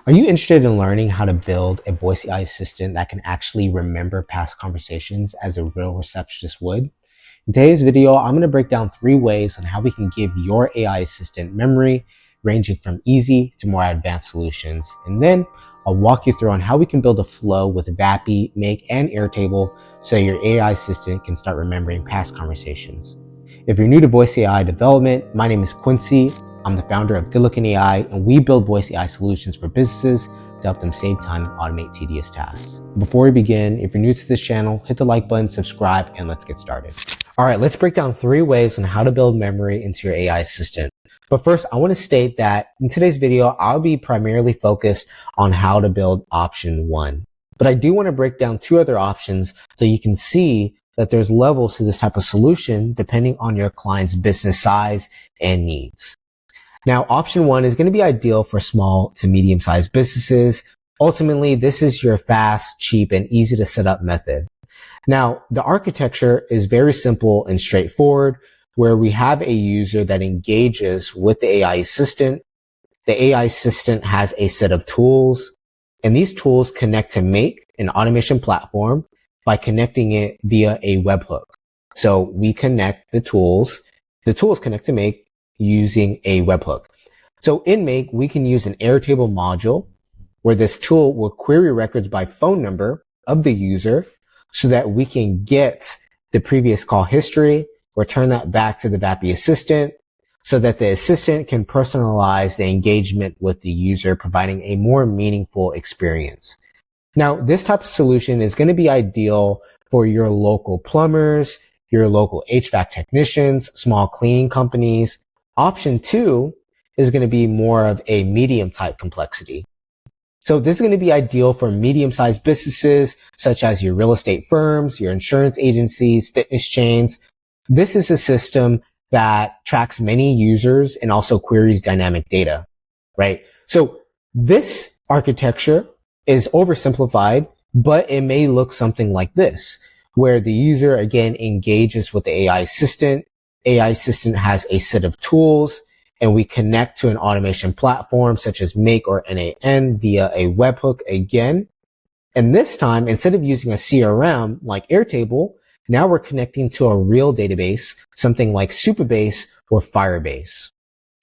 Are you interested in learning how to build a voice AI assistant that can actually remember past conversations as a real receptionist would? In today's video, I'm going to break down 3 ways on how we can give your AI assistant memory, ranging from easy to more advanced solutions. And then I'll walk you through on how we can build a flow with Vapi, Make, and Airtable so your AI assistant can start remembering past conversations. If you're new to voice AI development, my name is Quincy. I'm the founder of Good Looking AI, and we build voice AI solutions for businesses to help them save time and automate tedious tasks. Before we begin, if you're new to this channel, hit the like button, subscribe, and let's get started. All right, let's break down 3 ways on how to build memory into your AI assistant. But first, I want to state that in today's video, I'll be primarily focused on how to build option 1. But I do want to break down 2 other options so you can see that there's levels to this type of solution depending on your client's business size and needs. Now, option 1 is going to be ideal for small to medium-sized businesses. Ultimately, this is your fast, cheap, and easy to set up method. Now, the architecture is very simple and straightforward, where we have a user that engages with the AI assistant. The AI assistant has a set of tools, and these tools connect to Make, an automation platform, by connecting it via a webhook. So we connect the tools connect to Make using a webhook. So in Make, we can use an Airtable module where this tool will query records by phone number of the user so that we can get the previous call history, return that back to the Vapi assistant so that the assistant can personalize the engagement with the user, providing a more meaningful experience. Now, this type of solution is going to be ideal for your local plumbers, your local HVAC technicians, small cleaning companies. Option 2 is going to be more of a medium type complexity. So this is going to be ideal for medium-sized businesses such as your real estate firms, your insurance agencies, fitness chains. This is a system that tracks many users and also queries dynamic data, right? So this architecture is oversimplified, but it may look something like this, where the user again engages with the AI assistant. AI assistant has a set of tools, and we connect to an automation platform such as Make or NAN via a webhook again. And this time, instead of using a CRM like Airtable, now we're connecting to a real database, something like Supabase or Firebase.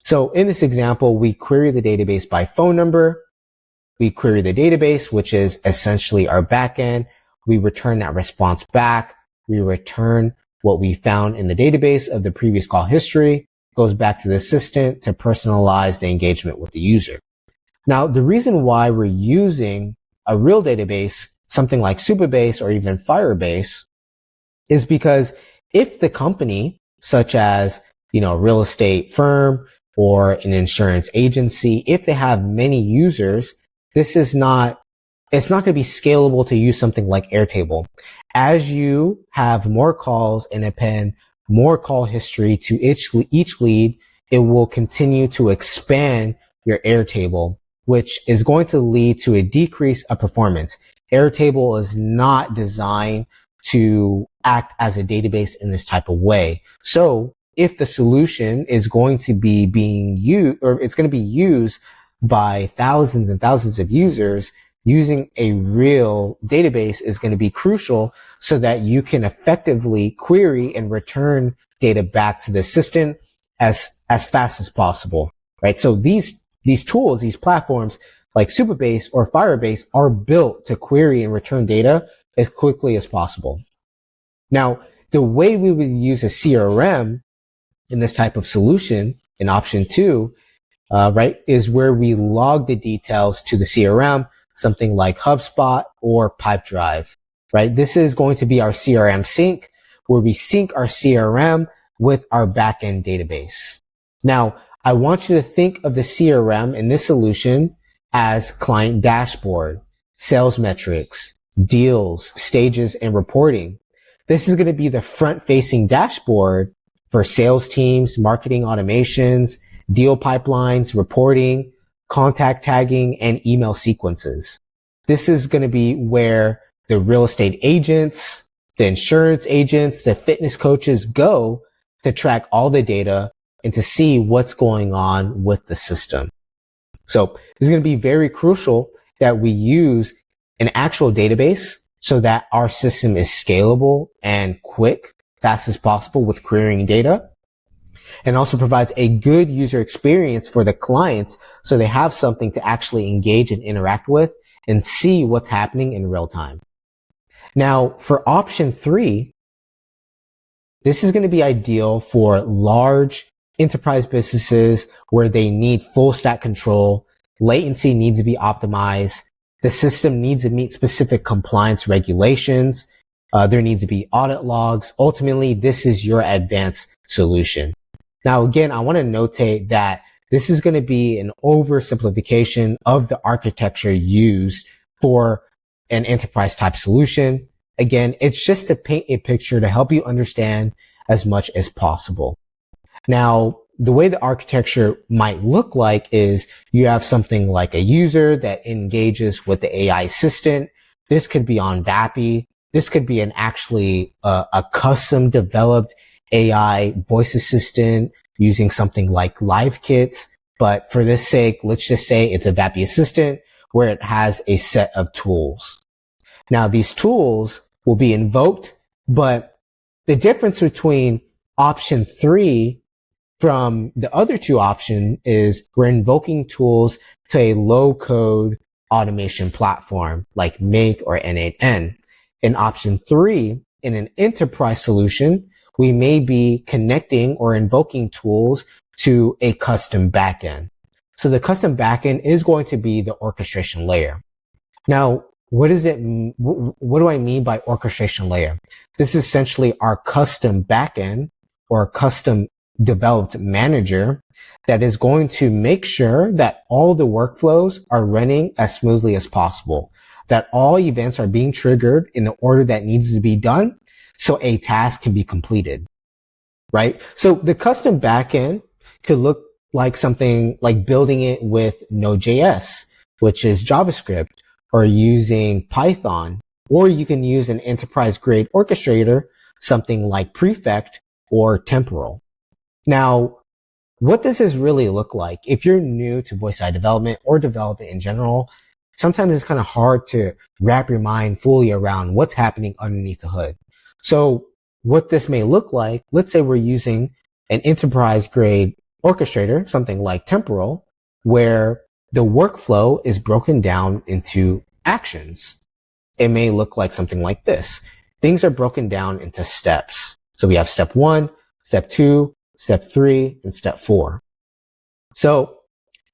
So in this example, we query the database by phone number. We query the database, which is essentially our backend. We return that response back. We return what we found in the database of the previous call history, goes back to the assistant to personalize the engagement with the user. Now, the reason why we're using a real database, something like Supabase or even Firebase, is because if the company, such as, a real estate firm or an insurance agency, if they have many users, it's not going to be scalable to use something like Airtable. As you have more calls and append more call history to each lead, it will continue to expand your Airtable, which is going to lead to a decrease of performance. Airtable is not designed to act as a database in this type of way. So if the solution is going to be being used, or it's going to be used by thousands and thousands of users, using a real database is going to be crucial so that you can effectively query and return data back to the assistant as fast as possible, right? So these tools, these platforms like Supabase or Firebase are built to query and return data as quickly as possible. Now, the way we would use a CRM in this type of solution in option 2, right, is where we log the details to the CRM, something like HubSpot or Pipedrive, right? This is going to be our CRM sync, where we sync our CRM with our backend database. Now, I want you to think of the CRM in this solution as client dashboard, sales metrics, deals, stages, and reporting. This is going to be the front-facing dashboard for sales teams, marketing automations, deal pipelines, reporting, contact tagging, and email sequences. This is going to be where the real estate agents, the insurance agents, the fitness coaches go to track all the data and to see what's going on with the system. So this is going to be very crucial that we use an actual database so that our system is scalable and quick, fast as possible with querying data, and also provides a good user experience for the clients so they have something to actually engage and interact with and see what's happening in real time. Now, for option 3, this is going to be ideal for large enterprise businesses where they need full stack control. Latency needs to be optimized. The system needs to meet specific compliance regulations. There needs to be audit logs. Ultimately, this is your advanced solution. Now, again, I want to notate that this is going to be an oversimplification of the architecture used for an enterprise type solution. Again, it's just to paint a picture to help you understand as much as possible. Now, the way the architecture might look like is you have something like a user that engages with the AI assistant. This could be on Vapi. This could be a custom developed AI voice assistant using something like LiveKit. But for this sake, let's just say it's a Vapi assistant where it has a set of tools. Now, these tools will be invoked, but the difference between option 3 from the other 2 options is we're invoking tools to a low-code automation platform like Make or N8N. In option 3, in an enterprise solution, we may be connecting or invoking tools to a custom backend. So the custom backend is going to be the orchestration layer. Now, what do I mean by orchestration layer? This is essentially our custom backend or custom developed manager that is going to make sure that all the workflows are running as smoothly as possible, that all events are being triggered in the order that needs to be done so a task can be completed, right? So the custom backend could look like something like building it with Node.js, which is JavaScript, or using Python, or you can use an enterprise grade orchestrator, something like Prefect or Temporal. Now, what does this really look like? If you're new to voice AI development or development in general, sometimes it's kind of hard to wrap your mind fully around what's happening underneath the hood. So what this may look like, let's say we're using an enterprise grade orchestrator, something like Temporal, where the workflow is broken down into actions. It may look like something like this. Things are broken down into steps. So we have step 1, step 2, step 3, and step 4. So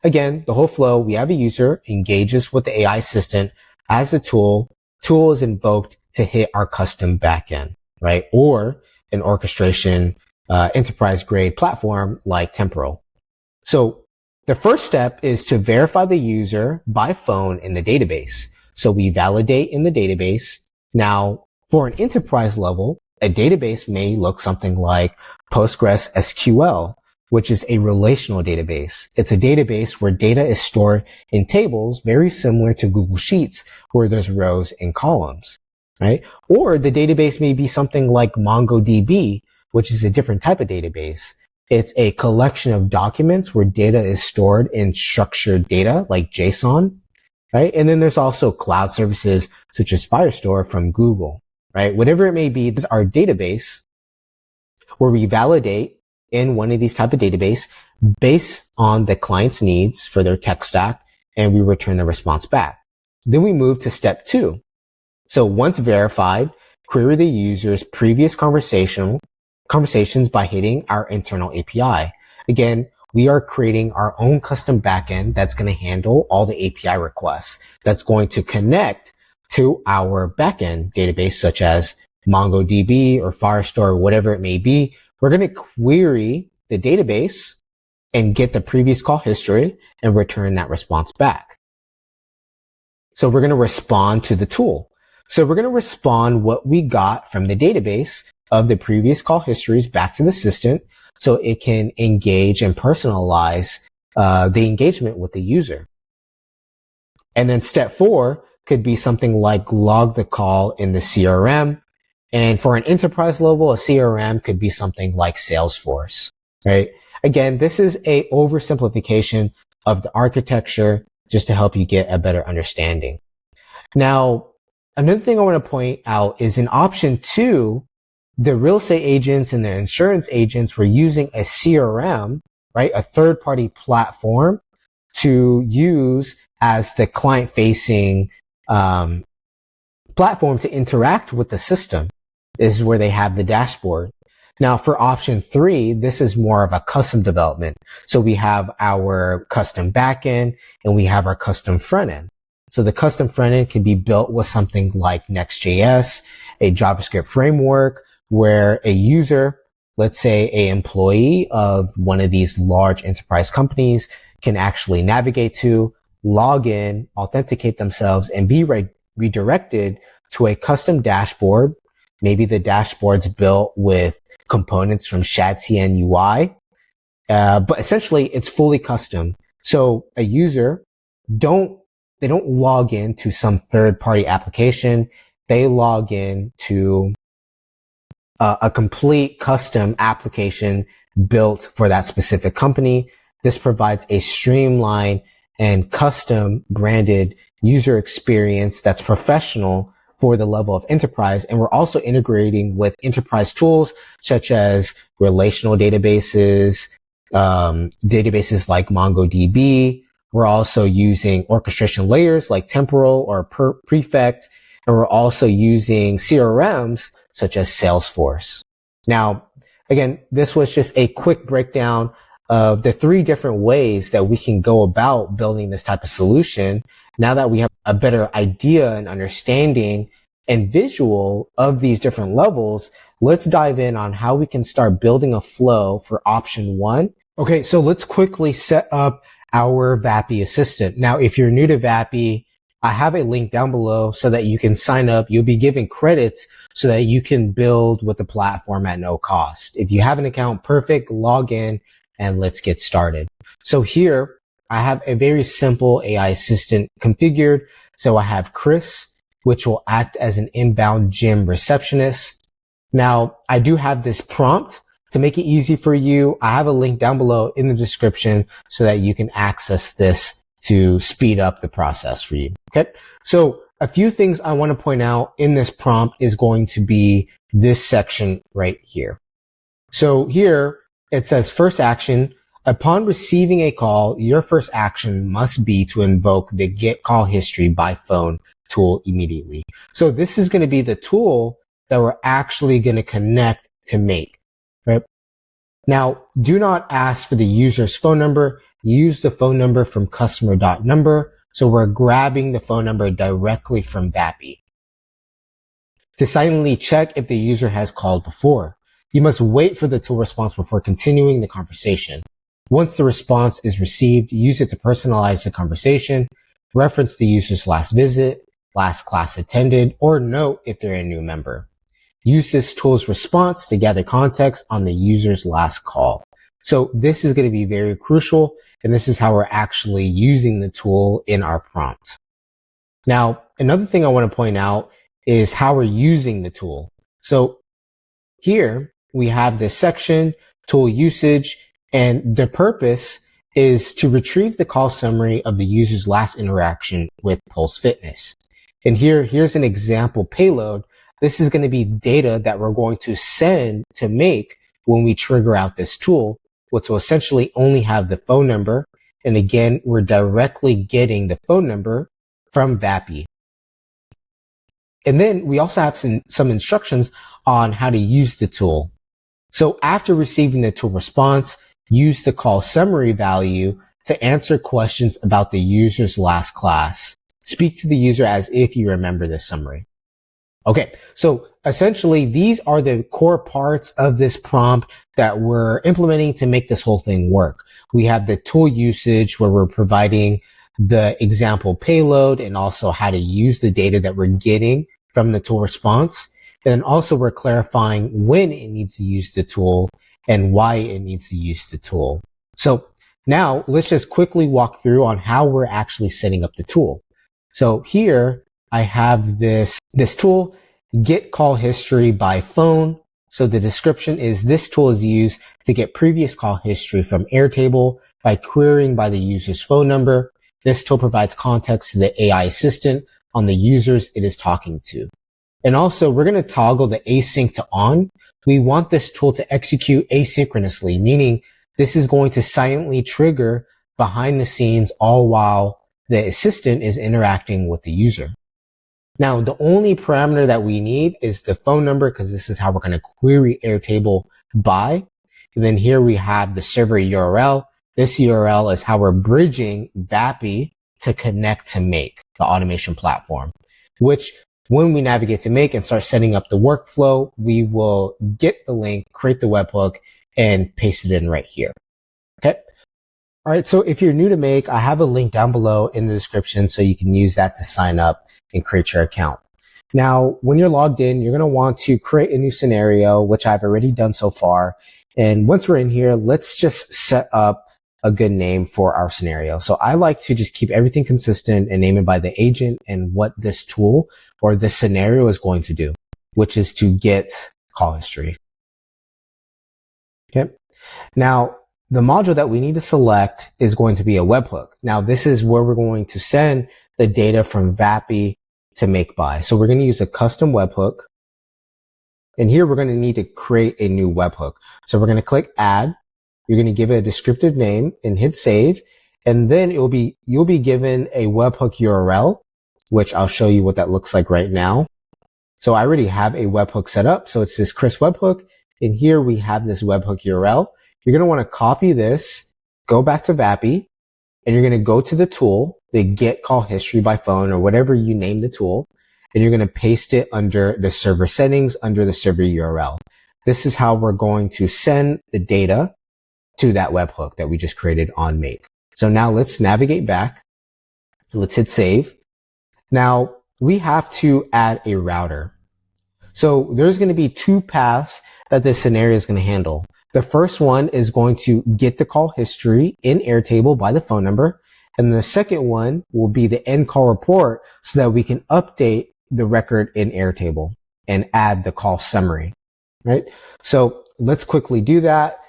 again, the whole flow, we have a user engages with the AI assistant as a tool. Tool is invoked to hit our custom backend, right? Or an orchestration enterprise grade platform like Temporal. So the first step is to verify the user by phone in the database. So we validate in the database. Now, for an enterprise level, a database may look something like Postgres SQL, which is a relational database. It's a database where data is stored in tables very similar to Google Sheets, where there's rows and columns, right? Or the database may be something like MongoDB, which is a different type of database. It's a collection of documents where data is stored in structured data like JSON, right? And then there's also cloud services such as Firestore from Google, right? Whatever it may be, this is our database where we validate in one of these type of database based on the client's needs for their tech stack, and we return the response back. Then we move to step 2. So once verified, query the user's previous conversations by hitting our internal API. Again, we are creating our own custom backend that's going to handle all the API requests. That's going to connect to our backend database, such as MongoDB or Firestore or whatever it may be. We're going to query the database and get the previous call history and return that response back. So we're going to respond to the tool. So we're going to respond what we got from the database of the previous call histories back to the assistant so it can engage and personalize the engagement with the user. And then step 4 could be something like log the call in the CRM. And for an enterprise level, a CRM could be something like Salesforce, right? Again, this is a oversimplification of the architecture just to help you get a better understanding. Now, another thing I want to point out is in option 2, the real estate agents and the insurance agents were using a CRM, right? A third-party platform to use as the client-facing platform to interact with the system. This is where they have the dashboard. Now for option 3, this is more of a custom development. So we have our custom backend and we have our custom front end. So the custom front end can be built with something like Next.js, a JavaScript framework where a user, let's say an employee of one of these large enterprise companies, can actually navigate to, log in, authenticate themselves, and be redirected to a custom dashboard. Maybe the dashboard's built with components from ShadCN UI, but essentially it's fully custom. So a user they don't log in to some third-party application. They log in to a complete custom application built for that specific company. This provides a streamlined and custom branded user experience that's professional for the level of enterprise. And we're also integrating with enterprise tools such as relational databases, databases like MongoDB. We're also using orchestration layers like Temporal or Prefect. And we're also using CRMs such as Salesforce. Now, again, this was just a quick breakdown of the 3 different ways that we can go about building this type of solution. Now that we have a better idea and understanding and visual of these different levels, let's dive in on how we can start building a flow for option 1. Okay, so let's quickly set up our Vapi assistant. Now, if you're new to Vapi, I have a link down below so that you can sign up. You'll be given credits so that you can build with the platform at no cost. If you have an account, perfect, log in and let's get started. So here I have a very simple AI assistant configured. So I have Chris, which will act as an inbound gym receptionist. Now I do have this prompt to make it easy for you. I have a link down below in the description so that you can access this to speed up the process for you. Okay. So a few things I want to point out in this prompt is going to be this section right here. So here it says first action. Upon receiving a call, your first action must be to invoke the get call history by phone tool immediately. So this is going to be the tool that we're actually going to connect to Make, right? Now, do not ask for the user's phone number. Use the phone number from customer.number. So we're grabbing the phone number directly from Vapi. To silently check if the user has called before, you must wait for the tool response before continuing the conversation. Once the response is received, use it to personalize the conversation, reference the user's last visit, last class attended, or note if they're a new member. Use this tool's response to gather context on the user's last call. So this is going to be very crucial, and this is how we're actually using the tool in our prompt. Now, another thing I want to point out is how we're using the tool. So here we have this section, tool usage, and the purpose is to retrieve the call summary of the user's last interaction with Pulse Fitness. And here's an example payload. This is going to be data that we're going to send to Make when we trigger out this tool, which will essentially only have the phone number. And again, we're directly getting the phone number from Vapi. And then we also have some instructions on how to use the tool. So after receiving the tool response, use the call summary value to answer questions about the user's last class. Speak to the user as if you remember the summary. Okay, so essentially these are the core parts of this prompt that we're implementing to make this whole thing work. We have the tool usage where we're providing the example payload and also how to use the data that we're getting from the tool response. And then also we're clarifying when it needs to use the tool and why it needs to use the tool. So now let's just quickly walk through on how we're actually setting up the tool. So here I have this tool, get call history by phone. So the description is this tool is used to get previous call history from Airtable by querying by the user's phone number. This tool provides context to the AI assistant on the users it is talking to. And also, we're going to toggle the async to on. We want this tool to execute asynchronously, meaning this is going to silently trigger behind the scenes all while the assistant is interacting with the user. Now, the only parameter that we need is the phone number, because this is how we're going to query Airtable by. And then here we have the server URL. This URL is how we're bridging Vapi to connect to Make, the automation platform, which when we navigate to Make and start setting up the workflow, we will get the link, create the webhook, and paste it in right here. Okay. All right. So if you're new to Make, I have a link down below in the description so you can use that to sign up and create your account. Now, when you're logged in, you're going to want to create a new scenario, which I've already done so far. And once we're in here, let's just set up a good name for our scenario. So I like to just keep everything consistent and name it by the agent and what this tool or this scenario is going to do, which is to get call history. Okay. Now, the module that we need to select is going to be a webhook. Now, this is where we're going to send the data from Vapi to Make by. So we're going to use a custom webhook. And here we're going to need to create a new webhook. So we're going to click add. You're going to give it a descriptive name and hit save. And then you'll be given a webhook URL, which I'll show you what that looks like right now. So I already have a webhook set up. So it's this Chris webhook. And here we have this webhook URL. You're going to want to copy this, go back to Vapi, and you're going to go to the tool, the get call history by phone or whatever you name the tool. And you're going to paste it under the server settings, under the server URL. This is how we're going to send the data to that webhook that we just created on Make. So now let's navigate back. Let's hit save. Now we have to add a router. So there's going to be two paths that this scenario is going to handle. The first one is going to get the call history in Airtable by the phone number. And the second one will be the end call report so that we can update the record in Airtable and add the call summary, right? So let's quickly do that.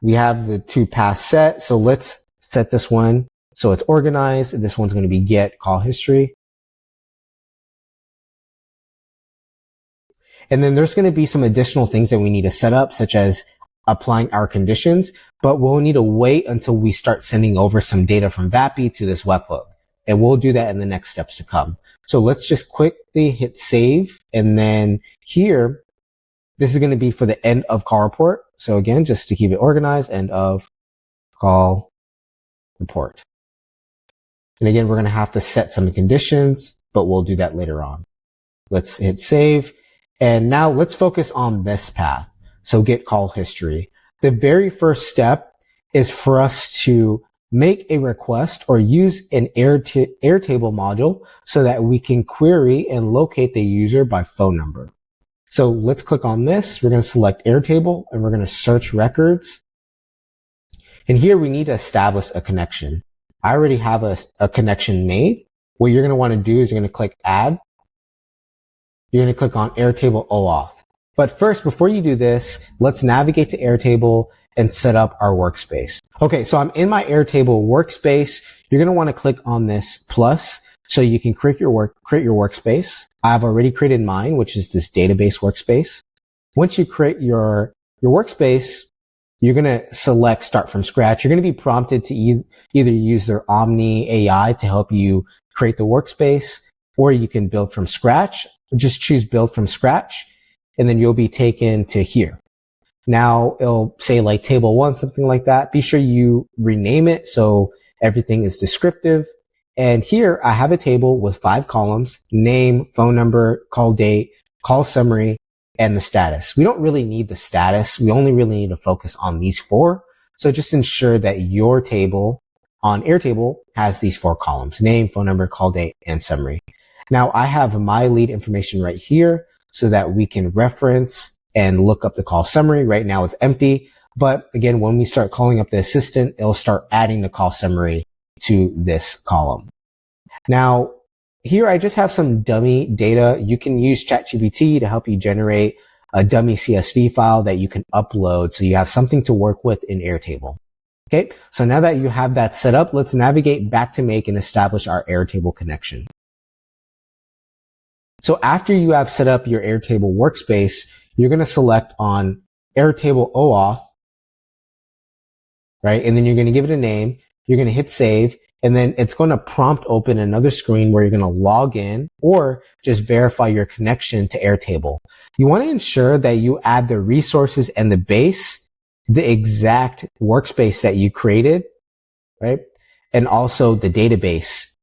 We have the two paths set. So let's set this one so it's organized. This one's going to be get call history. And then there's going to be some additional things that we need to set up, such as applying our conditions, but we'll need to wait until we start sending over some data from Vapi to this webhook. And we'll do that in the next steps to come. So let's just quickly hit save. And then here, this is going to be for the end of call report. So again, just to keep it organized, end of call report. And again, we're going to have to set some conditions, but we'll do that later on. Let's hit save. And now let's focus on this path. So get call history. The very first step is for us to make a request or use an Airtable module so that we can query and locate the user by phone number. So let's click on this. We're going to select Airtable and we're going to search records. And here we need to establish a connection. I already have a connection made. What you're going to want to do is you're going to click add. You're going to click on Airtable OAuth. But first, before you do this, let's navigate to Airtable and set up our workspace. Okay, so I'm in my Airtable workspace. You're going to want to click on this plus so you can create your workspace. I've already created mine, which is this database workspace. Once you create your workspace, you're going to select start from scratch. You're going to be prompted to either use their Omni AI to help you create the workspace, or you can build from scratch. Just choose build from scratch. And then you'll be taken to here. Now it'll say like table 1, something like that. Be sure you rename it so everything is descriptive. And here I have a table with 5 columns: name, phone number, call date, call summary, and the status. We don't really need the status. We only really need to focus on these 4. So just ensure that your table on Airtable has these 4 columns: name, phone number, call date, and summary. Now I have my lead information right here, so that we can reference and look up the call summary. Right now it's empty. But again, when we start calling up the assistant, it'll start adding the call summary to this column. Now, here I just have some dummy data. You can use ChatGPT to help you generate a dummy CSV file that you can upload so you have something to work with in Airtable. Okay, so now that you have that set up, let's navigate back to make and establish our Airtable connection. So after you have set up your Airtable workspace, you're going to select on Airtable OAuth, right? And then you're going to give it a name. You're going to hit save, and then it's going to prompt open another screen where you're going to log in or just verify your connection to Airtable. You want to ensure that you add the resources and the base, the exact workspace that you created, right? And also the database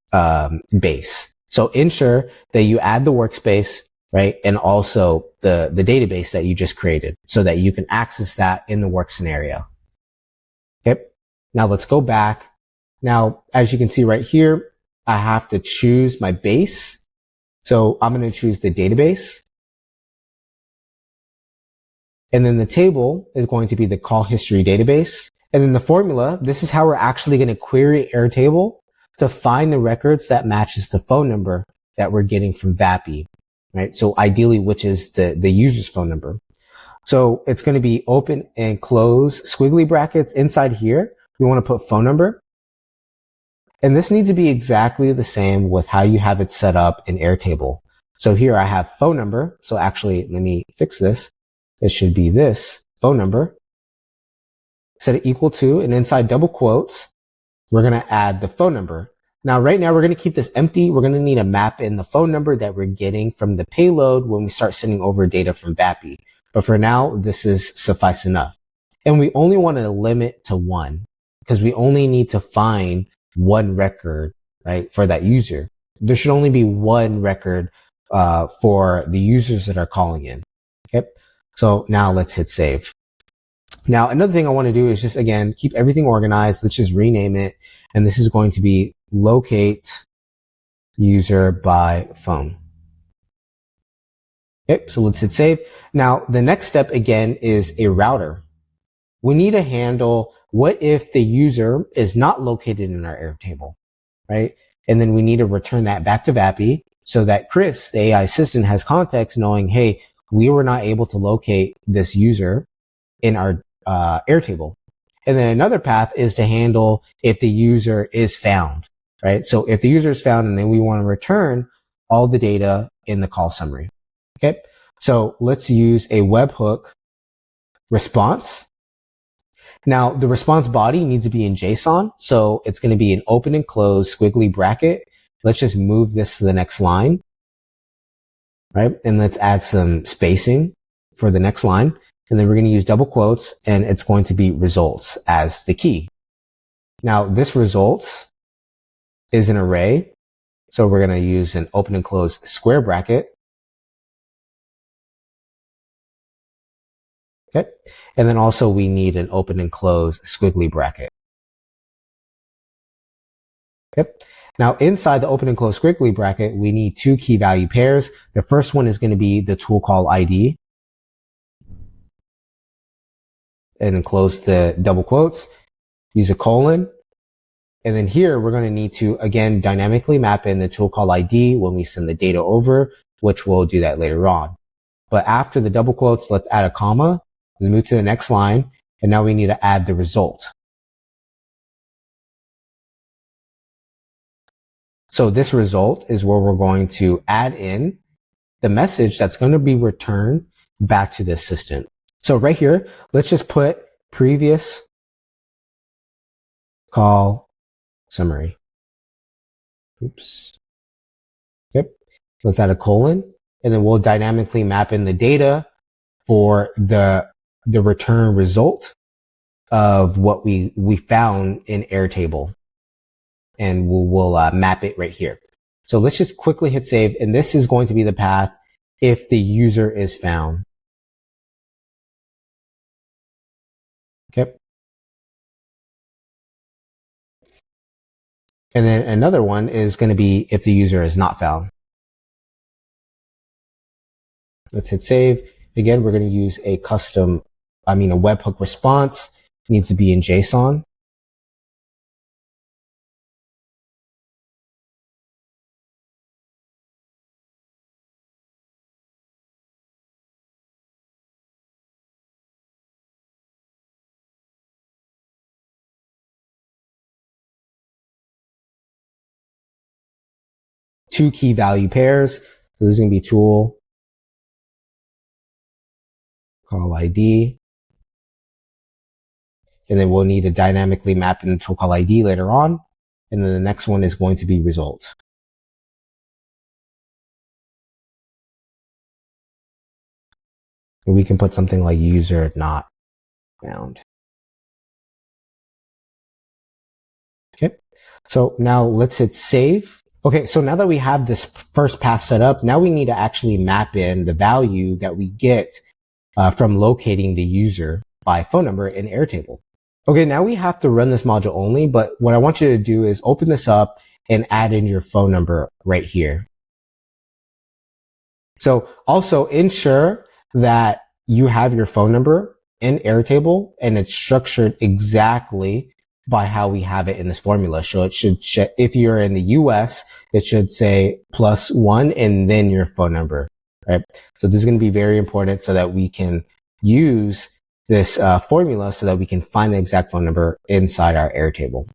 base. So ensure that you add the workspace, right? And also the database that you just created so that you can access that in the work scenario. Okay. Now let's go back. Now, as you can see right here, I have to choose my base. So I'm going to choose the database. And then the table is going to be the call history database. And then the formula, this is how we're actually going to query Airtable to find the records that matches the phone number that we're getting from Vapi, right? So ideally, which is the user's phone number. So it's going to be open and close squiggly brackets inside here. We want to put phone number. And this needs to be exactly the same with how you have it set up in Airtable. So here I have phone number. So actually, let me fix this. It should be this phone number. Set it equal to, and inside double quotes, we're going to add the phone number. Now, right now, we're going to keep this empty. We're going to need to map in the phone number that we're getting from the payload when we start sending over data from Vapi. But for now, this is suffice enough. And we only want to limit to one because we only need to find one record, right, for that user. There should only be one record for the users that are calling in. Okay. So now let's hit save. Now, another thing I want to do is just, again, keep everything organized. Let's just rename it. And this is going to be locate user by phone. Okay, so let's hit save. Now, the next step, again, is a router. We need to handle what if the user is not located in our Airtable, right? And then we need to return that back to Vapi so that Chris, the AI assistant, has context knowing, hey, we were not able to locate this user in our Airtable. And then another path is to handle if the user is found, right? So if the user is found and then we want to return all the data in the call summary. Okay. So let's use a webhook response. Now the response body needs to be in JSON. So it's going to be an open and close squiggly bracket. Let's just move this to the next line, right? And let's add some spacing for the next line. And then we're going to use double quotes, and it's going to be results as the key. Now, this results is an array. So we're going to use an open and close square bracket. Okay. And then also we need an open and close squiggly bracket. Okay. Now, inside the open and close squiggly bracket, we need two key value pairs. The first one is going to be the tool call ID. And then close the double quotes. Use a colon. And then here we're going to need to, again, dynamically map in the tool call ID when we send the data over, which we'll do that later on. But after the double quotes, let's add a comma. Let's move to the next line. And now we need to add the result. So this result is where we're going to add in the message that's going to be returned back to the assistant. So right here, let's just put previous call summary. Oops. Yep. Let's add a colon, and then we'll dynamically map in the data for the return result of what we found in Airtable, and we'll map it right here. So let's just quickly hit save, and this is going to be the path if the user is found. Okay. And then another one is going to be if the user is not found. Let's hit save. Again, we're going to use a webhook response. It needs to be in JSON. two key value pairs. So this is going to be tool call ID. And then we'll need to dynamically map in the tool call ID later on. And then the next one is going to be result. And we can put something like user not found. Okay. So now let's hit save. Okay. So now that we have this first pass set up, now we need to actually map in the value that we get from locating the user by phone number in Airtable. Okay, now we have to run this module only, but what I want you to do is open this up and add in your phone number right here. So also ensure that you have your phone number in Airtable and it's structured exactly by how we have it in this formula. So it should, if you're in the US, it should say +1 and then your phone number, right? So this is going to be very important so that we can use this formula so that we can find the exact phone number inside our Airtable.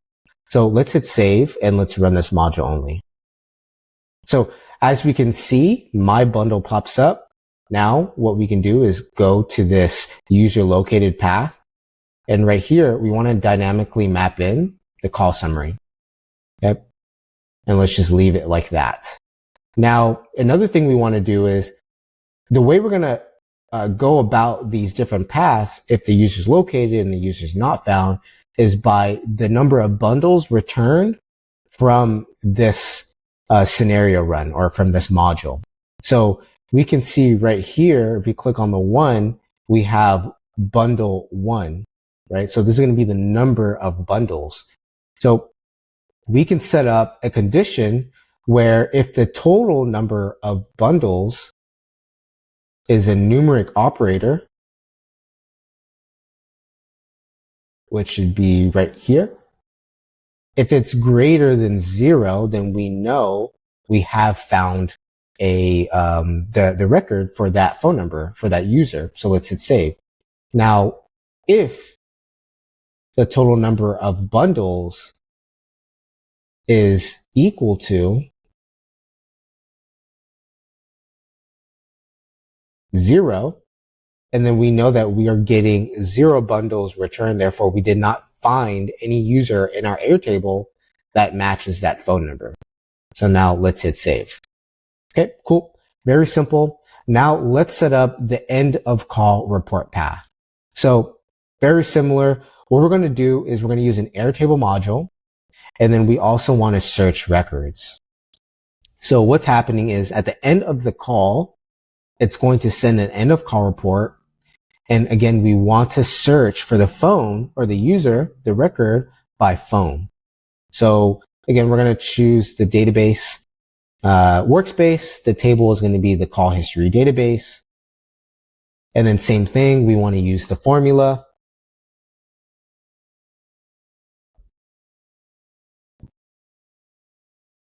So let's hit save and let's run this module only. So as we can see, my bundle pops up. Now what we can do is go to this user located path. And right here, we want to dynamically map in the call summary. Okay. And let's just leave it like that. Now, another thing we want to do is the way we're going to go about these different paths, if the user is located and the user is not found, is by the number of bundles returned from this scenario run or from this module. So we can see right here, if we click on the 1, we have bundle 1, right? So this is going to be the number of bundles. So we can set up a condition where if the total number of bundles is a numeric operator, which should be right here. If it's greater than 0, then we know we have found the record for that phone number for that user. So let's hit save. Now, if the total number of bundles is equal to 0, and then we know that we are getting 0 bundles returned. Therefore, we did not find any user in our Airtable that matches that phone number. So now let's hit save. Okay, cool. Very simple. Now let's set up the end of call report path. So very similar. What we're going to do is we're going to use an Airtable module. And then we also want to search records. So what's happening is at the end of the call, it's going to send an end of call report. And again, we want to search for the phone or the user, the record by phone. So again, we're going to choose the database workspace. The table is going to be the call history database. And then same thing, we want to use the formula.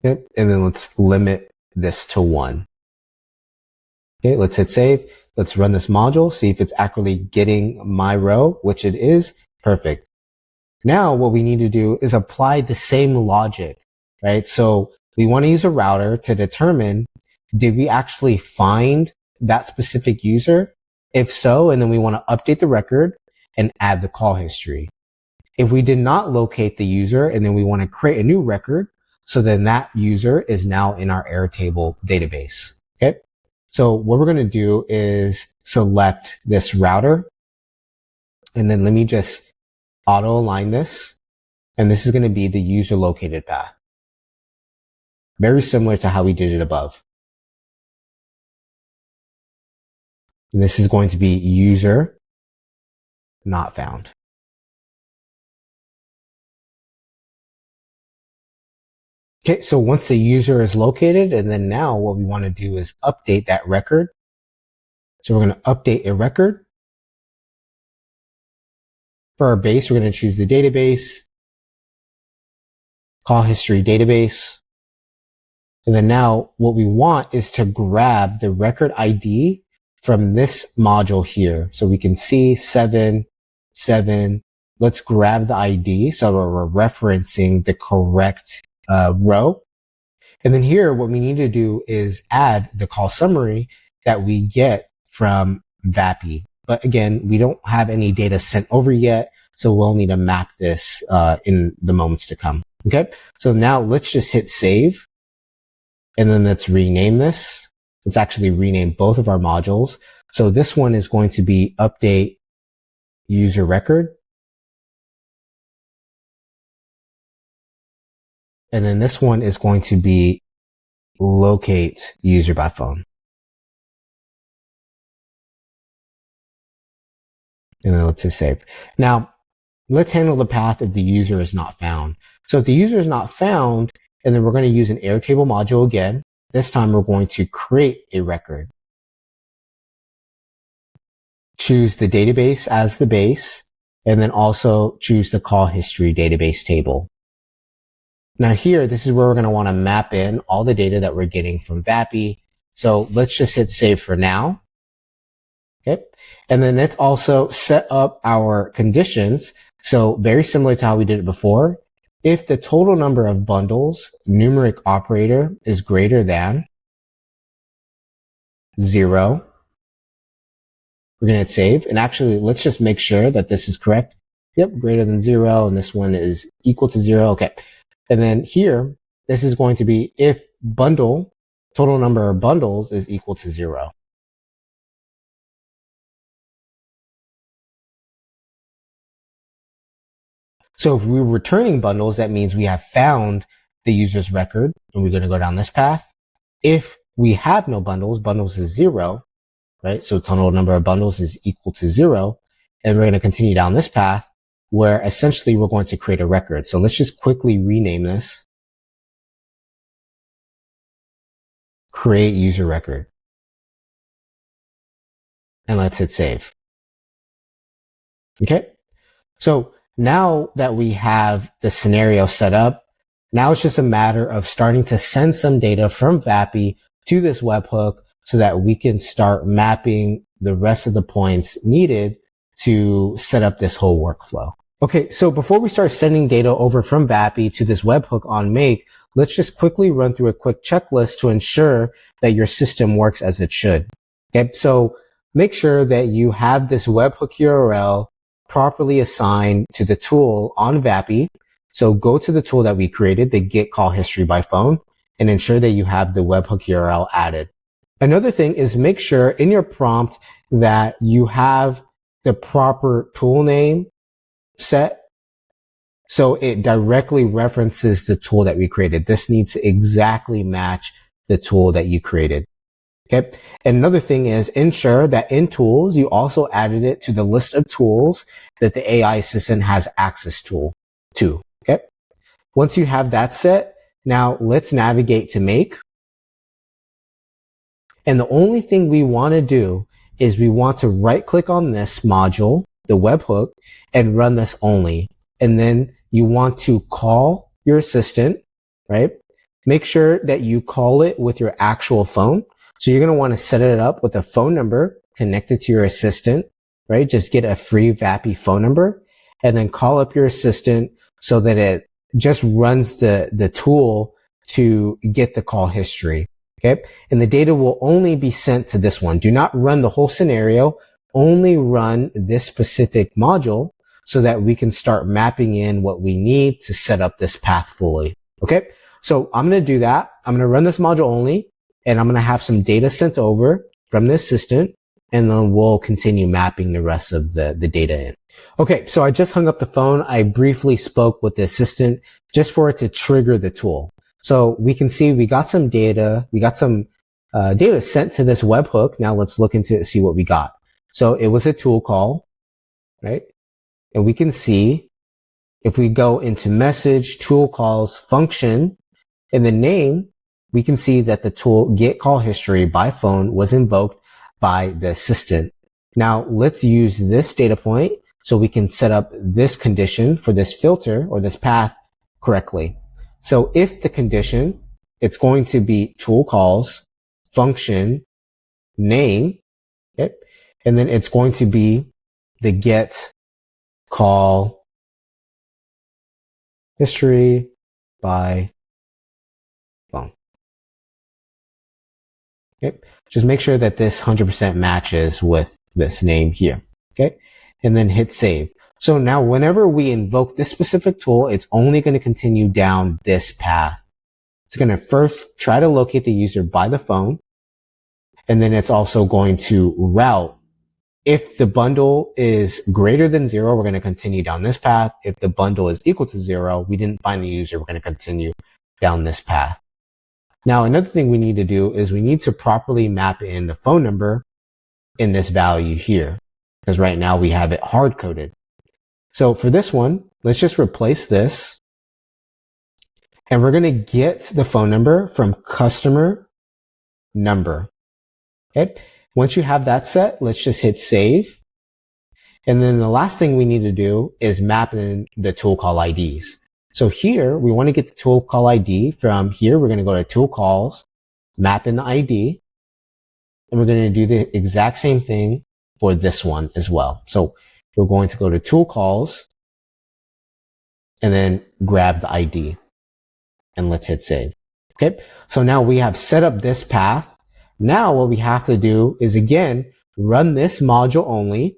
Okay. And then let's limit this to 1. Okay, let's hit save. Let's run this module, see if it's accurately getting my row, which it is. Perfect. Now what we need to do is apply the same logic, right? So we want to use a router to determine, did we actually find that specific user? If so, and then we want to update the record and add the call history. If we did not locate the user and then we want to create a new record, so then that user is now in our Airtable database. Okay. So what we're going to do is select this router. And then let me just auto align this. And this is going to be the user located path. Very similar to how we did it above. And this is going to be user not found. Okay, so once the user is located, and then now what we want to do is update that record. So we're going to update a record. For our base, we're going to choose the database, call history database. And then now what we want is to grab the record ID from this module here. So we can see 7. Let's grab the ID so we're referencing the correct row. And then here, what we need to do is add the call summary that we get from Vapi. But again, we don't have any data sent over yet, so we'll need to map this in the moments to come. Okay, so now let's just hit save, and then let's rename this. Let's actually rename both of our modules. So this one is going to be update user record. And then this one is going to be locate user by phone. And then let's hit save. Now, let's handle the path if the user is not found. So if the user is not found, and then we're going to use an Airtable module again. This time we're going to create a record. Choose the database as the base, and then also choose the call history database table. Now here, this is where we're going to want to map in all the data that we're getting from Vapi. So let's just hit save for now. Okay. And then let's also set up our conditions. So very similar to how we did it before. If the total number of bundles numeric operator is greater than 0, we're going to hit save. And actually, let's just make sure that this is correct. Yep, greater than 0. And this one is equal to 0. Okay. And then here, this is going to be if bundle, total number of bundles is equal to 0. So if we're returning bundles, that means we have found the user's record, and we're going to go down this path. If we have no bundles, bundles is 0, right? So total number of bundles is equal to 0. And we're going to continue down this path where essentially we're going to create a record. So let's just quickly rename this. Create user record. And let's hit save. Okay. So now that we have the scenario set up, now it's just a matter of starting to send some data from Vapi to this webhook so that we can start mapping the rest of the points needed to set up this whole workflow. Okay, so before we start sending data over from Vapi to this webhook on Make, let's just quickly run through a quick checklist to ensure that your system works as it should. Okay, so make sure that you have this webhook URL properly assigned to the tool on Vapi. So go to the tool that we created, the Get Call History by Phone, and ensure that you have the webhook URL added. Another thing is make sure in your prompt that you have the proper tool name set. So it directly references the tool that we created. This needs to exactly match the tool that you created. Okay. And another thing is ensure that in tools, you also added it to the list of tools that the AI assistant has access to. Okay. Once you have that set, now let's navigate to Make. And the only thing we want to do is we want to right click on this module, the webhook, and run this only. And then you want to call your assistant, right? Make sure that you call it with your actual phone. So you're going to want to set it up with a phone number connected to your assistant, right? Just get a free Vapi phone number and then call up your assistant so that it just runs the tool to get the call history. Okay. And the data will only be sent to this one. Do not run the whole scenario. Only run this specific module so that we can start mapping in what we need to set up this path fully. Okay. So I'm going to do that. I'm going to run this module only, and I'm going to have some data sent over from the assistant, and then we'll continue mapping the rest of the data in. Okay. So I just hung up the phone. I briefly spoke with the assistant just for it to trigger the tool. So we can see we got some data. We got some data sent to this webhook. Now let's look into it and see what we got. So it was a tool call, right? And we can see if we go into message, tool calls, function, in the name, we can see that the tool Get Call History by Phone was invoked by the assistant. Now let's use this data point so we can set up this condition for this filter or this path correctly. So if the condition, it's going to be tool calls, function, name, okay? And then it's going to be the Get Call History by Phone. Okay. Just make sure that this 100% matches with this name here. Okay. And then hit save. So now whenever we invoke this specific tool, it's only going to continue down this path. It's going to first try to locate the user by the phone. And then it's also going to route. If the bundle is greater than 0, we're going to continue down this path. If the bundle is equal to 0, we didn't find the user, we're going to continue down this path. Now, another thing we need to do is we need to properly map in the phone number in this value here, because right now we have it hard coded. So for this one, let's just replace this. And we're going to get the phone number from customer number. Okay. Once you have that set, let's just hit save. And then the last thing we need to do is map in the tool call IDs. So here we want to get the tool call ID from here. We're going to go to tool calls, map in the ID, and we're going to do the exact same thing for this one as well. So we're going to go to tool calls and then grab the ID and let's hit save. Okay. So now we have set up this path. Now what we have to do is again, run this module only,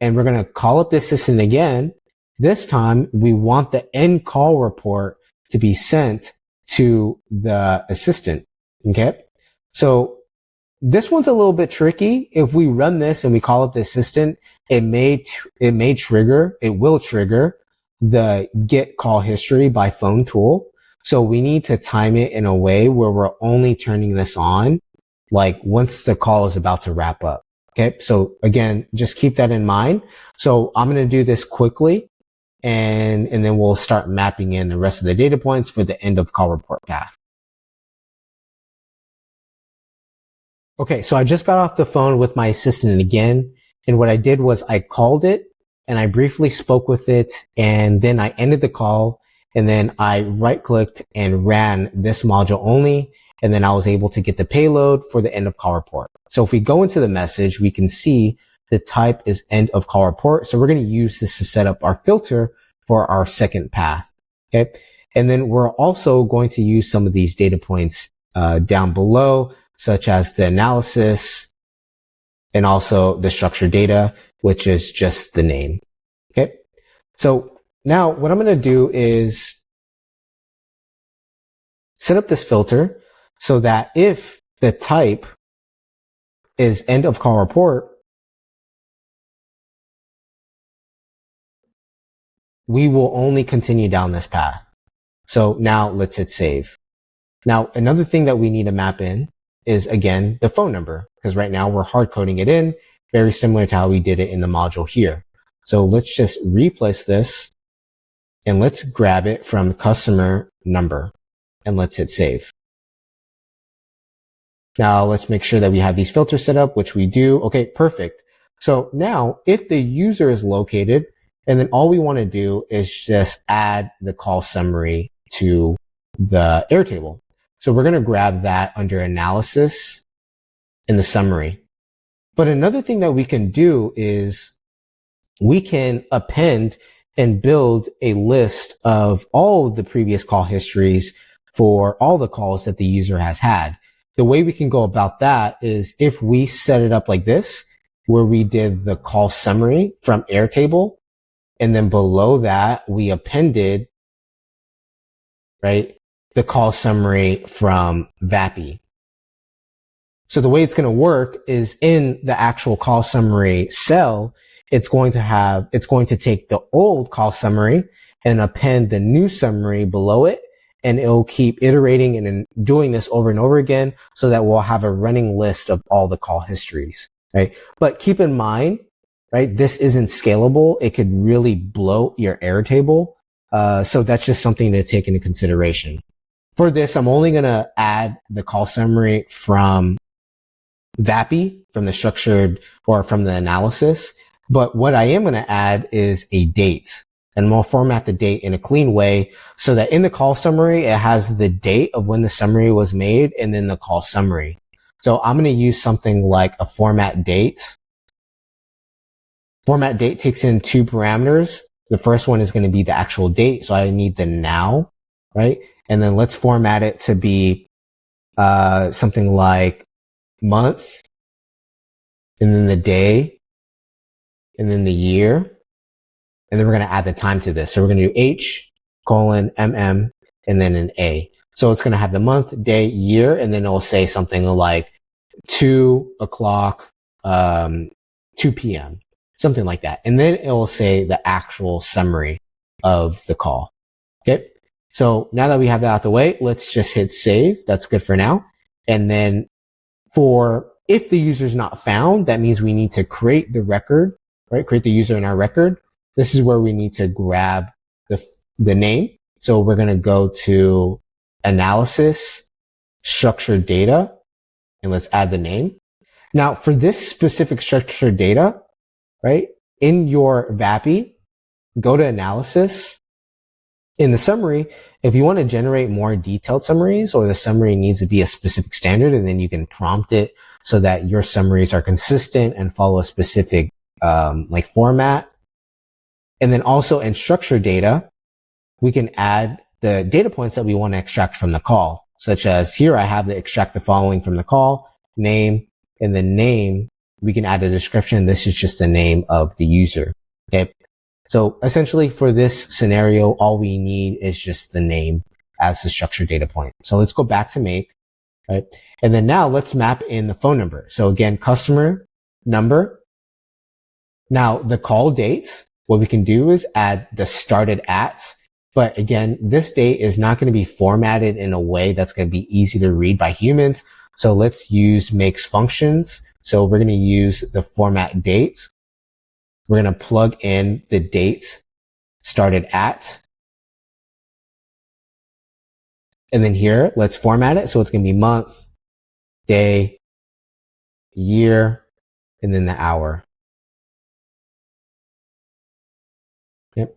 and we're going to call up the assistant again. This time we want the end call report to be sent to the assistant. Okay. So this one's a little bit tricky. If we run this and we call up the assistant, it will trigger the get call history by phone tool. So we need to time it in a way where we're only turning this on like once the call is about to wrap up. Okay. So again, just keep that in mind. So I'm going to do this quickly and then we'll start mapping in the rest of the data points for the end of call report path. Okay. So I just got off the phone with my assistant again. And what I did was I called it and I briefly spoke with it, and then I ended the call, and then I right clicked and ran this module only. And then I was able to get the payload for the end of call report. So if we go into the message, we can see the type is end of call report. So we're going to use this to set up our filter for our second path. Okay. And then we're also going to use some of these data points down below, such as the analysis and also the structured data, which is just the name. Okay. So now what I'm going to do is set up this filter so that if the type is end of call report, we will only continue down this path. So now let's hit save. Now, another thing that we need to map in is again, the phone number, because right now we're hard coding it in, very similar to how we did it in the module here. So let's just replace this and let's grab it from customer number and let's hit save. Now let's make sure that we have these filters set up, which we do. Okay, perfect. So now if the user is located, and then all we want to do is just add the call summary to the Airtable. So we're going to grab that under analysis in the summary. But another thing that we can do is we can append and build a list of all of the previous call histories for all the calls that the user has had. The way we can go about that is if we set it up like this, where we did the call summary from Airtable, and then below that, we appended, right, the call summary from Vapi. So the way it's going to work is in the actual call summary cell, it's going to take the old call summary and append the new summary below it. And it'll keep iterating and doing this over and over again so that we'll have a running list of all the call histories, right? But keep in mind, right, this isn't scalable. It could really bloat your Airtable. So that's just something to take into consideration. For this, I'm only going to add the call summary from Vapi, from the structured or from the analysis. But what I am going to add is a date. And we'll format the date in a clean way so that in the call summary, it has the date of when the summary was made and then the call summary. So I'm going to use something like a format date. Format date takes in two parameters. The first one is going to be the actual date. So I need the now, right? And then let's format it to be something like month, and then the day, and then the year, and then we're going to add the time to this. So we're going to do H, colon, MM, and then an A. So it's going to have the month, day, year, and then it'll say something like 2 o'clock, 2 p.m., something like that. And then it will say the actual summary of the call. Okay. So now that we have that out the way, let's just hit save. That's good for now. And then for if the user is not found, that means we need to create the record, right? Create the user in our record. This is where we need to grab the name. So we're going to go to analysis, structured data, and let's add the name. Now for this specific structured data, right? In your Vapi, go to analysis. In the summary, if you want to generate more detailed summaries, or the summary needs to be a specific standard, and then you can prompt it so that your summaries are consistent and follow a specific like format. And then also in structured data, we can add the data points that we want to extract from the call, such as here I have the extract the following from the call, name, and the name, we can add a description. This is just the name of the user. Okay. So essentially for this scenario, all we need is just the name as the structured data point. So let's go back to make, right? And then now let's map in the phone number. So again, customer number. Now the call dates, what we can do is add the started at, but again, this date is not going to be formatted in a way that's going to be easy to read by humans. So let's use makes functions. So we're going to use the format date. We're going to plug in the date started at. And then here, let's format it. So it's going to be month, day, year, and then the hour. Yep.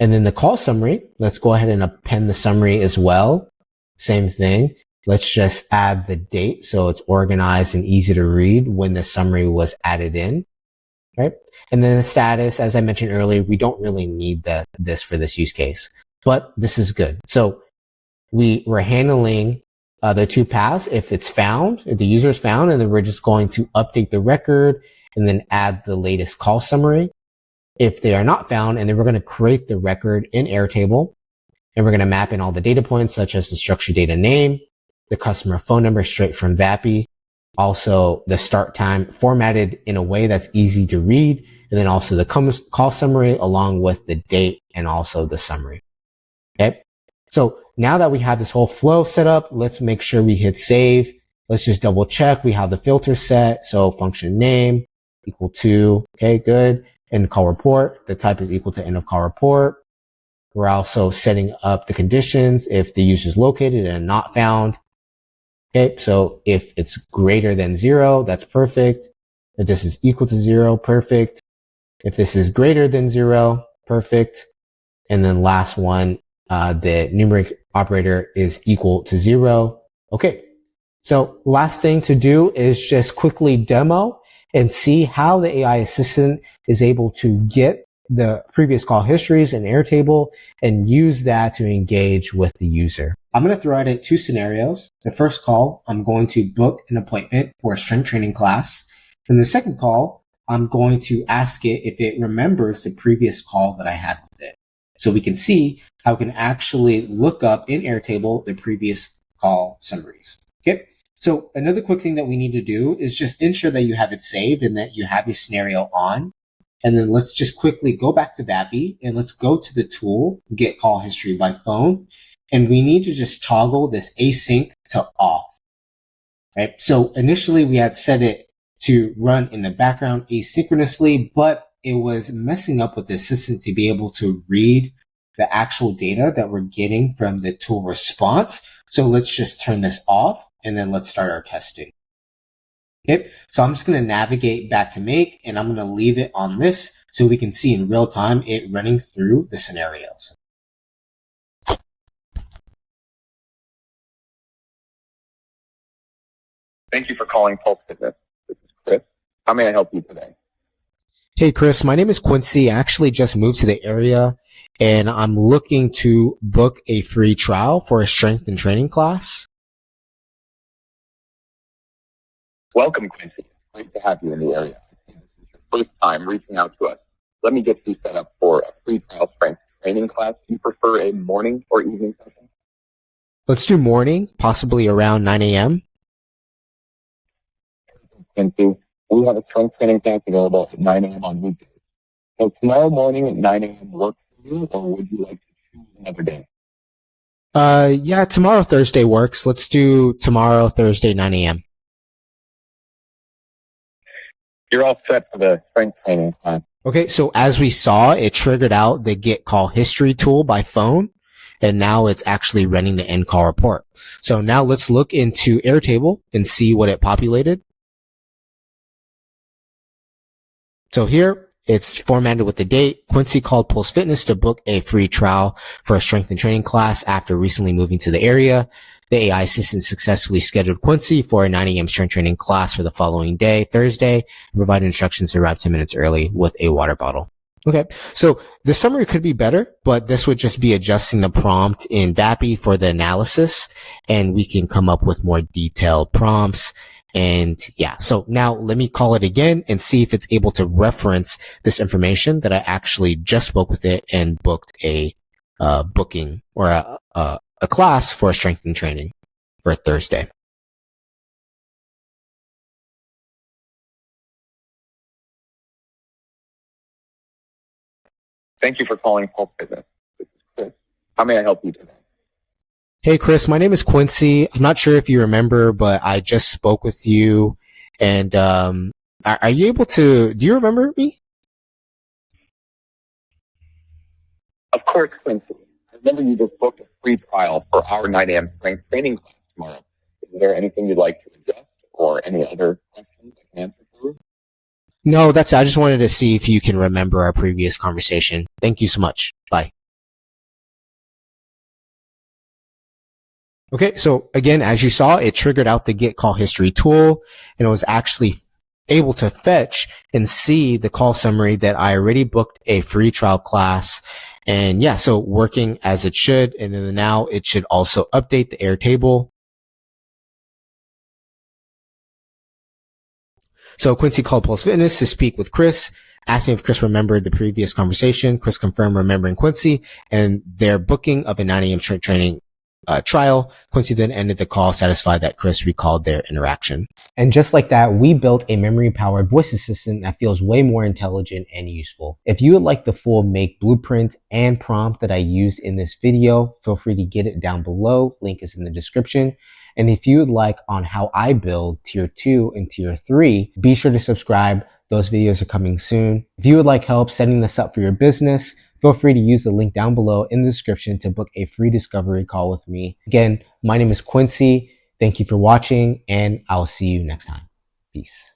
And then the call summary, let's go ahead and append the summary as well. Same thing. Let's just add the date so it's organized and easy to read when the summary was added in, right? And then the status, as I mentioned earlier, we don't really need this for this use case, but this is good. So we're handling the two paths if it's found, if the user is found, and then we're just going to update the record and then add the latest call summary. If they are not found, and then we're going to create the record in Airtable, and we're going to map in all the data points such as the structured data name, the customer phone number straight from Vapi, also the start time formatted in a way that's easy to read, and then also the call summary along with the date and also the summary. Okay. So now that we have this whole flow set up, let's make sure we hit save. Let's just double check. We have the filter set. So function name equal to, okay, good. End call report. The type is equal to end of call report. We're also setting up the conditions if the user is located and not found. Okay, so if it's greater than 0, that's perfect. If this is equal to 0, perfect. If this is greater than 0, perfect. And then last one, the numeric operator is equal to 0. Okay, so last thing to do is just quickly demo and see how the AI assistant is able to get the previous call histories in Airtable and use that to engage with the user. I'm going to throw out in two scenarios. The first call, I'm going to book an appointment for a strength training class. And the second call, I'm going to ask it if it remembers the previous call that I had with it. So we can see how we can actually look up in Airtable the previous call summaries. Okay. So another quick thing that we need to do is just ensure that you have it saved and that you have your scenario on. And then let's just quickly go back to Vapi and let's go to the tool, get call history by phone. And we need to just toggle this async to off, right? So initially we had set it to run in the background asynchronously, but it was messing up with the assistant to be able to read the actual data that we're getting from the tool response. So let's just turn this off and then let's start our testing. Okay, so I'm just going to navigate back to make and I'm going to leave it on this so we can see in real time it running through the scenarios. Thank you for calling Pulse Fitness. This is Chris. How may I help you today? Hey, Chris, my name is Quincy. I actually just moved to the area and I'm looking to book a free trial for a strength and training class. Welcome, Quincy. Great to have you in the area. This is your first time reaching out to us. Let me get you set up for a free trial strength training class. Do you prefer a morning or evening session? Let's do morning, possibly around 9 a.m. Quincy, we have a strength training class available at 9 a.m. on weekdays. So tomorrow morning at 9 a.m. work for you, or would you like to choose another day? Yeah, tomorrow, Thursday works. Let's do tomorrow, Thursday, 9 a.m. You're all set for the strength training class. Okay, so as we saw, it triggered out the get call history tool by phone, and now it's actually running the end call report. So now let's look into Airtable and see what it populated. So here, it's formatted with the date. Quincy called Pulse Fitness to book a free trial for a strength and training class after recently moving to the area. The AI assistant successfully scheduled Quincy for a 9 a.m. strength training class for the following day, Thursday, and provided instructions to arrive 10 minutes early with a water bottle. Okay, so the summary could be better, but this would just be adjusting the prompt in Vapi for the analysis, and we can come up with more detailed prompts. And yeah, so now let me call it again and see if it's able to reference this information that I actually just spoke with it and booked a booking or a class for a strength and training for Thursday. Thank you for calling Pulse Fitness. This is Chris. How may I help you today? Hey, Chris, my name is Quincy. I'm not sure if you remember, but I just spoke with you. And are you able to, do you remember me? Of course, Quincy. I remember you just booked a free trial for our 9 a.m. strength training class tomorrow. Is there anything you'd like to adjust or any other questions I can answer for you? No, that's it. I just wanted to see if you can remember our previous conversation. Thank you so much. Bye. Okay, so again, as you saw, it triggered out the get call history tool, and it was actually able to fetch and see the call summary that I already booked a free trial class. And yeah, so working as it should. And then now it should also update the Airtable. So Quincy called Pulse Fitness to speak with Chris, asking if Chris remembered the previous conversation. Chris confirmed remembering Quincy and their booking of a 9 a.m. strength training trial. Quincy then ended the call, satisfied that Chris recalled their interaction. And just like that, we built a memory-powered voice assistant that feels way more intelligent and useful. If you would like the full make blueprint and prompt that I used in this video, feel free to get it down below. Link is in the description. And if you would like on how I build tier 2 and tier 3, be sure to subscribe. Those videos are coming soon. If you would like help setting this up for your business, feel free to use the link down below in the description to book a free discovery call with me. Again, my name is Quincy. Thank you for watching, and I'll see you next time. Peace.